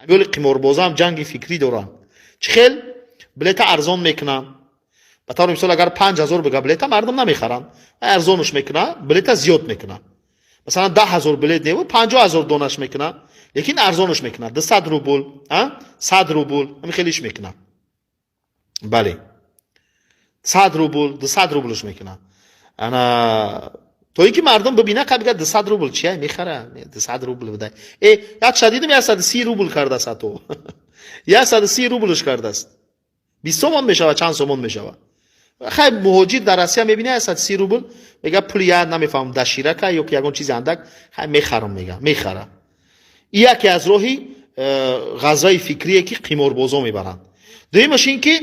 ولی قماربازا هم جنگ فکری دارن. چه خیل بلیت ارزان میکنن. به طور مثال اگر 5000 بگه بلیت مردم نمیخرن، ارزانش میکنن، بلیت زیاد میکنن. مثلا 10000 بلیت نیو 50000 دونش میکنن، لیکن ارزانش میکنن. 200 روبل، 100 روبل همین خیلیش میکنن. بله 100 روبل 200 روبلش میکنن. انا تو اینکه مردم ببینه که بگه 200 روبل چیه میخره، 200 روبل بده. یا شدید می 130 روبل کرده است تو. یا 130 روبلش کرده است. 20 تومان میشه، چند تومان میشه. خیلی مهاجر در آسیا میبینه 130 روبل میگه پول یاد نمیفهم دشیره که یا یگون چیزی اندک خیلی میخرم میگه میخره. یکی از راهی غذای فکریه که قماربازا میبرند. دومیش این که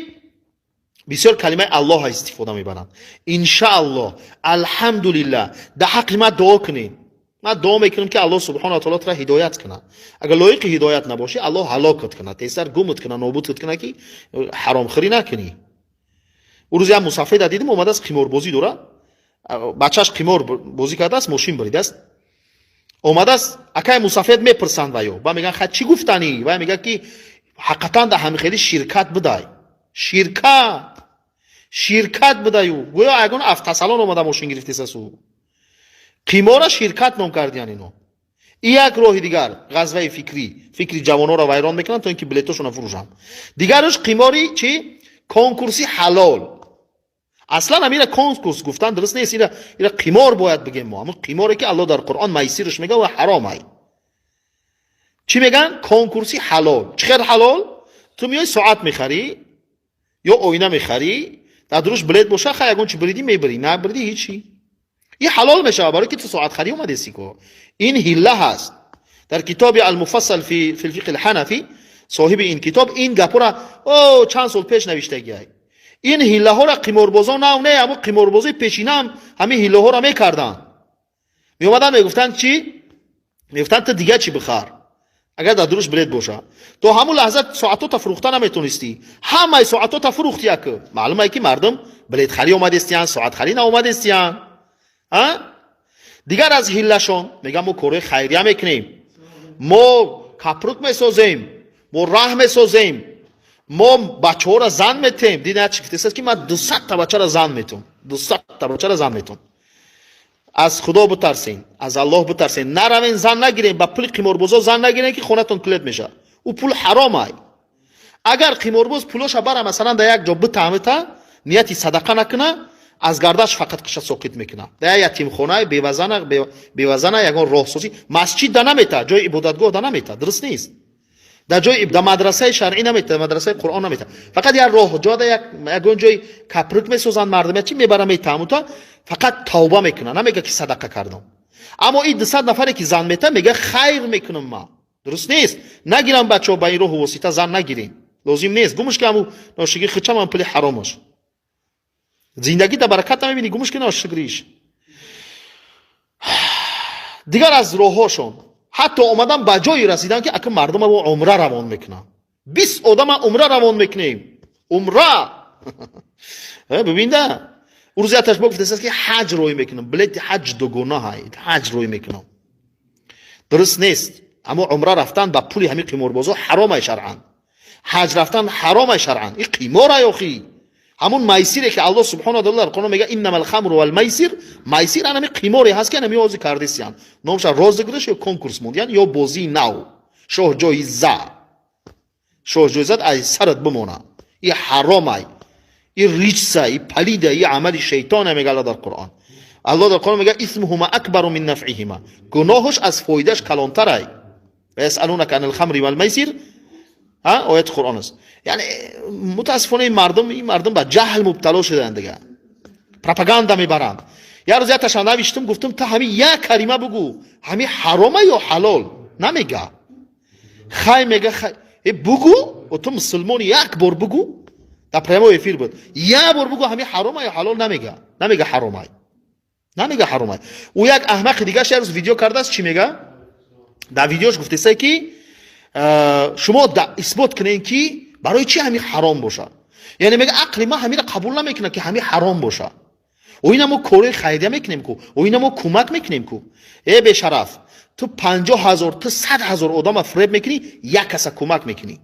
بسیار کلمه الله استفاده میبرند. انشاءالله، الحمدلله، در حق ما دعا کنین. ما دعا میکنیم که الله سبحانه و تعالی را هدایت کنه. اگر لایق هدایت نباشی الله هلاکت کنه، تیسر گمت کنه، نابودت کنه که حرام خوری نکنی. اون روز یه مسافر دیدیم اومده است قماربازی داره. بچه‌اش قمار بازی کرده است، ماشین بریده است. اومده است اکای مسافر میپرسند وایو با میگن خود چی گفتنی؟ و میگه که حقیقتا ده همین خیلی شرکت بدای، شرکت بدایو. گویا اگون افتسالان اومده ماشین گرفته سو قمار شرکت نام کردیان اینو. یک راه دیگر غزوه فکری جوانو را ویران میکنن تا اینکه بلیتاشون فروشن. دیگرش قماری چی؟ کنکورسی حلال. اصلا همین کنکورس گفتن درست نیست. اینا قمار باید بگیم ما. اما قماری که الله در قرآن میسرش میگه و حرامه. چی میگن؟ کنکورسی حلال. چقدر حلال؟ تو میای ساعت میخری یا آینه میخری، در دروش بلیت باشه، خیلی اگه چی بریدی میبری، نه بریدی هیچی. این حلال میشه برای که تو ساعت خری اومده سیکو. این حله هست. در کتاب المفصل فی الفقه الحنفی صاحب این کتاب این گپورا چند سال پیش نوشته گیای. این حله ها را قماربازا نه اما قماربازی پیشینه هم همین حله ها را میکردن. می اومدن میگفتن چی؟ میگفتن تو دیگه چی بخر اگر در دروش بلیت باشه. تو همون لحظه ساعتو تا فروخته نمیتونستی، همه ساعتو تا فروختی. که معلومه که مردم بلیت خری اومده استیان، ساعت خری ناومده استیان. دیگر از حلهشون میگم ما کار خیریه میکنیم، ما کپروک میسازیم، ما راه میسازیم، ما بچه ها را زن میتیم. دیدن چی گفته است که ما 200 تا بچه را زن میتونم، 200 تا بچه را زن میتونم. از خدا بترسین، از الله بترسین، نروین زن نگیرین، با پول قماربازا زن نگیرین که خونتون کلید میشه. او پول حرامه. اگر قمارباز پولش بره مثلا در یک جا بتامه، نیتی صدقه نکنه، از گردش فقط کش ساقط میکنه. در یتیم خانه بیوزنه یگان راهسازی مسجد ده نمیته، جای عبادتگاه ده نمیته، درست نیست. در جای در مدرسه شرعی نمیته، مدرسه قرآن نمیته، فقط یک راه جا ده یگان جای کپرک میسازن مردم چی میبره میتامه، فقط توبه میکنه، نمیگه که صدقه کردم. اما این 200 نفری که زن میته میگه خیر میکنم ما. درست نیست. نگیرم بچه‌ها با این راه واسطه زن نگیرین، لازم نیست. گمش که همون ناشگی خچم هم پول حرامش. زندگی در برکت نمیبینی، گمش که ناشگریش. دیگر از راههاشون حتی اومدن به جایی رسیدن که اگه مردم رو عمره روان میکنن. 20 آدم عمره روان میکنیم. عمره. ببین ده. اون روز اتش با گفته است که حج روی میکنم، بلیت حج دوگانه های، حج روی میکنم. درست نیست. اما عمره رفتن با پول همین قماربازا حرامه شرعاً. حج رفتن حرامه شرعاً. این قماره یاخی. همون میسیری که الله سبحانه و تعالی در قرآن میگه انما الخمر والمیسر، میسر همین قماری هست که نمی بازی کردیسیان. نامش رازگرش یا کنکورس موندیان یا بازی نو. شاه جایزه. شاه جایزه از سرت بمونه. این حرامه. این ریجسه، این پلیده، این عمل شیطانه میگه الله در قرآن. الله در قرآن میگه اسمهما اکبر من نفعهما. گناهش از فایدهش کلانتره. و یسالونک عن الخمر والمیسر. آیت قرآن است. یعنی متاسفانه این مردم با جهل مبتلا شدن دیگه. پروپاگاندا میبرند. یه روز یاتش نوشتم گفتم تا همین یک کلمه بگو، همین حرامه یا حلال نمیگه. خای میگه بگو و تو مسلمان یک بار بگو. در پرمو افیر بود. یک بار بگو همین حرامه یا حلال نمیگه حرامه. نمیگه حرامه. او یک احمق دیگه یه روز ویدیو کرده است چی میگه؟ در ویدیوش گفته است که شما اثبات کنین که برای چی همین حرام باشه. یعنی میگه عقل ما همین قبول نمیکنه که همین حرام باشه. و اینا ما کار خیریه میکنیم کو و اینا ما کمک میکنیم کو. ای به شرف تو 50,000 تا 100,000 آدم فریب میکنی، یک کس کمک میکنی.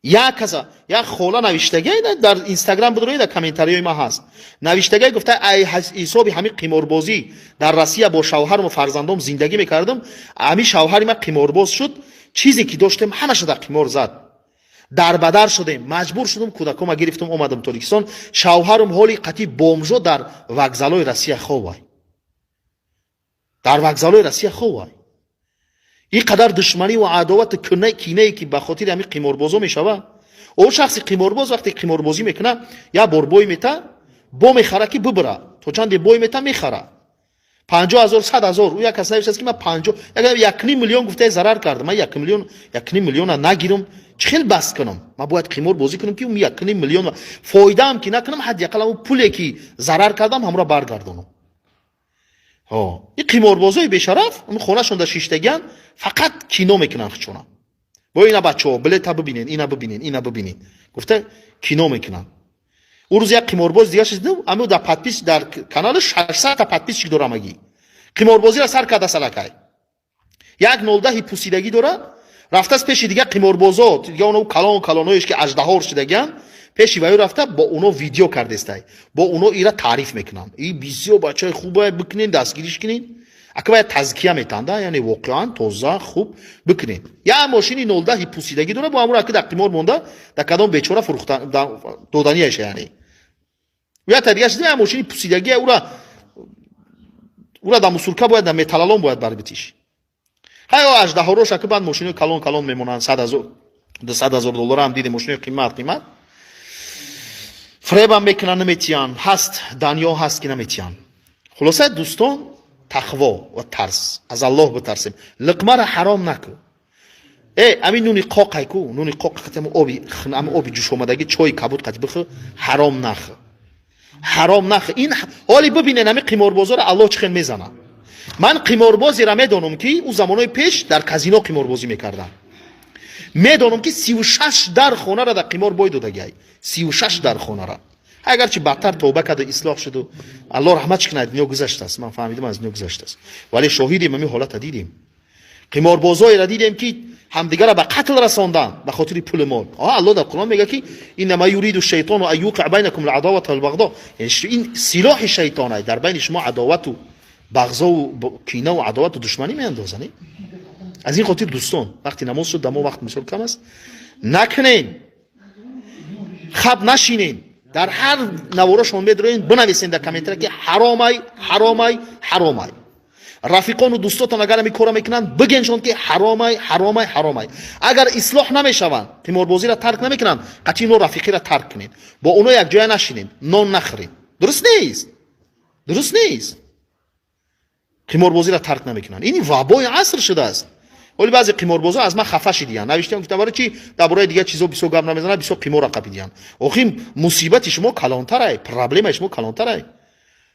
یک کس یک خولا نوشتگی در اینستاگرام بدونید در کامنتاری ما هست، نوشتگی گفته ای حسابی همین قماربازی در روسیه با شوهرم و فرزندم زندگی میکردم، همین شوهر ما قمارباز شد، چیزی که داشتم همش در قمار زد، در بدر شدیم، مجبور شدم کودکم گرفتم اومدم ترکستان، شوهرم حالی قطعی بومجو در وокзалой روسیه خوبه، در وокзалой روسیه خوبه. این قدر دشمنی و عداوت کینه‌ای که به خاطر همین قماربازا میشوه. او شخص قمارباز وقتی قماربازی میکنه یا بوی میته بو میخره که ببره، تو چند بوی میته میخره 50,000 100,000. او یک کسی هست که من 50 1.5 میلیون گفته ضرر کردم، من 1 میلیون نگیرم چخیل بس کنم، من باید قمار بازی کنم که 1 میلیون فایده هم که نکنم، حداقل اون پولی که ضرر کردم همراه برگردونم. این قماربازای بی‌شرف اون خونه‌شون در شیشتگیان فقط کینو میکنن خچونا. با اینا بچه‌ها بلیط ببینین، اینا ببینین، اینا ببینین، گفته کینو میکنن. اون روز یک قمارباز دیگه شد، اما در پادپیس در کانال 600 تا پادپیس چی داره مگی قماربازی را سر کرده سلکای یک 19 پوسیدگی داره، رفته از پیش دیگه قماربازا دیگه اونو کلانویش که اژدها شدگان پیش ویو رفته با اونو ویدیو کرده است، با اونو ایرا تعریف میکنن، این بسیار بچه خوبه بکنین، دستگیریش کنین، اگه باید تزکیه میتنده، یعنی واقعا توزه خوب بکنین. یا ماشینی 19 پوسیدگی داره، با امور که در قمار مونده در کدام بیچاره فروختن دودنیش، یعنی یا تریاش دیگه ماشینی پوسیدگی اورا در مسورکا باید در متالالون باید بربتیش. های اژدها روش که بعد ماشین کلان میمونن 100,000 $200,000 هم دیده ماشین قیمت فریب هم میکنن نمیتیان، هست دنیا هست که نمیتیان. خلاصه دوستان تقوا و ترس از الله بترسیم، لقمه را حرام نکن. امین نونی قاقای کو، نونی قاق قطعه آبی جوش اومدگی چای کبود قطعه بخو، حرام نخ. این حالی ببینن همین قماربازا را الله چخیل میزنه. من قماربازی را میدونم که او زمانهای پیش در کازینو قماربازی میکردن، میدونم که 36 در خونه را در قمار باید دادگی، 36 در خونه را. اگرچه بدتر توبه کرد و اصلاح شد و الله رحمتش کنه، دنیا گذشته است، من فهمیدم از دنیا گذشته است، ولی شاهدیم همین حالت دیدیم. قماربازای را دیدیم که همدیگه را به قتل رساندن به خاطر پول مال. الله در قرآن میگه که انما یرید الشیطان ان یوقع بینکم العداوه والبغضاء، یعنی این سلاح شیطانه در بین شما عداوت و بغضا و کینه و عداوت و دشمنی میاندازه. از این خاطر دوستان وقتی نماز شد دمو وقت مسئول کم است نکنین، خب نشینین، در هر نواره شما بدرین بنویسین در کامنتر که حرامای. رفیقان و دوستاتون اگر می کارا میکنن بگنشون که حرامای. اگر اصلاح نمیشون قماربازی را ترک نمیکنن، قطعی نو رفیقی را ترک کنین، با اونو یک جای نشینین، نان نخورین. درست نیست. قماربازی را ترک نمیکنن، این وبای عصر شده است. ولی بعضی قماربازا از من خفه شدیان، نوشتم که درباره چی، درباره دیگه چیزا بسو گپ نمیزنن، بسو قمار قپیدیان. آخه مصیبت شما کلانتره، پرابلم شما کلانتره.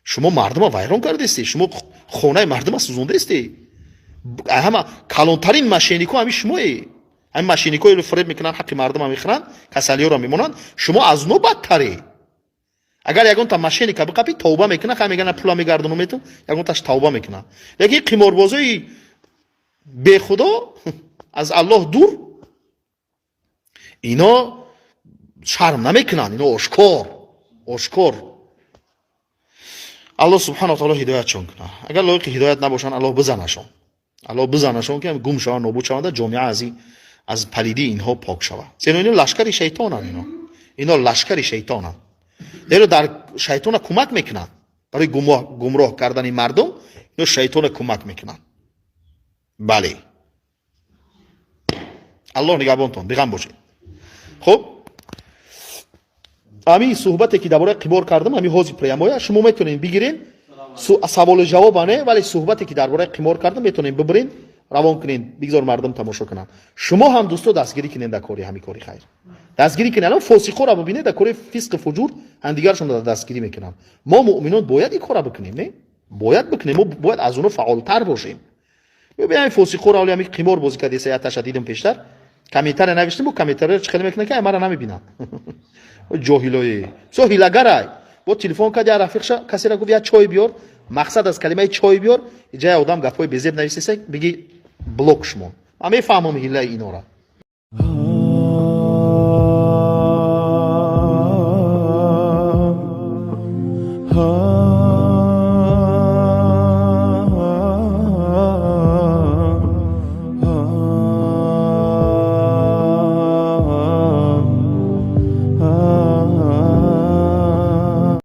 شما مردم ویران کرده استی، شما خونه مردم سوزونده استی. همه کلانترین ماشینیکو همین شمایی. همین ماشینیکو رو فریب میکنن، حق مردم هم میخرن، کسالیو رو میمونن، شما از نو بدتری. اگر یگون تا ماشینی که بقپی توبه میکنه، خیلی میگن پولا میگردونم میتون، یگون تاش توبه میکنه. یکی قماربازای به خدا از الله دور، اینا شرم نمیکنن، اینا آشکار. الله سبحانه و تعالی هدایت چون کنه. اگر لایق هدایت نباشن الله بزنشون که گم شوند، نابود شوند، جامعه از پلیدی اینها پاک شود. زیرا اینا لشکر شیطانن، اینا لشکر شیطانن. در شیطان کمک میکنن برای گمراه کردن مردم، اینا شیطان کمک میکنن. بله الله نگهبانتون بگم باشید. خب همین صحبتی که درباره قمار کردم همین حاضر پریامویا شما میتونین بگیرین، سوال جواب نه، ولی صحبتی که درباره قمار کردم میتونین ببرین روان کنین، بگذار مردم تماشا کنن. شما هم دوستو دستگیری کنین در کاری همین کاری خیر، دستگیری کنین. الان فاسقا رو ببینید در کار فسق فجور همدیگرشون دستگیری میکنن. ما مؤمنان باید این کارا بکنیم، نه باید بکنیم، ما باید از اونها فعالتر باشیم. ببینید فاسقا رو همین قمار بازی کرده سیاتش دیدم پیشتر کامنتر نوشتم، و کامنتر چه خیلی میکنه که مرا نمیبینن. جاهلای سو هیلگرای бо телефон кади я рафиқша касера гуфт я чой биёр, мақсад аз калимаи чой биёр, иҷа одам гафҳои безеб нависеса биги блок шумон. Ман мефаҳмам ҳиллаи инора. Oh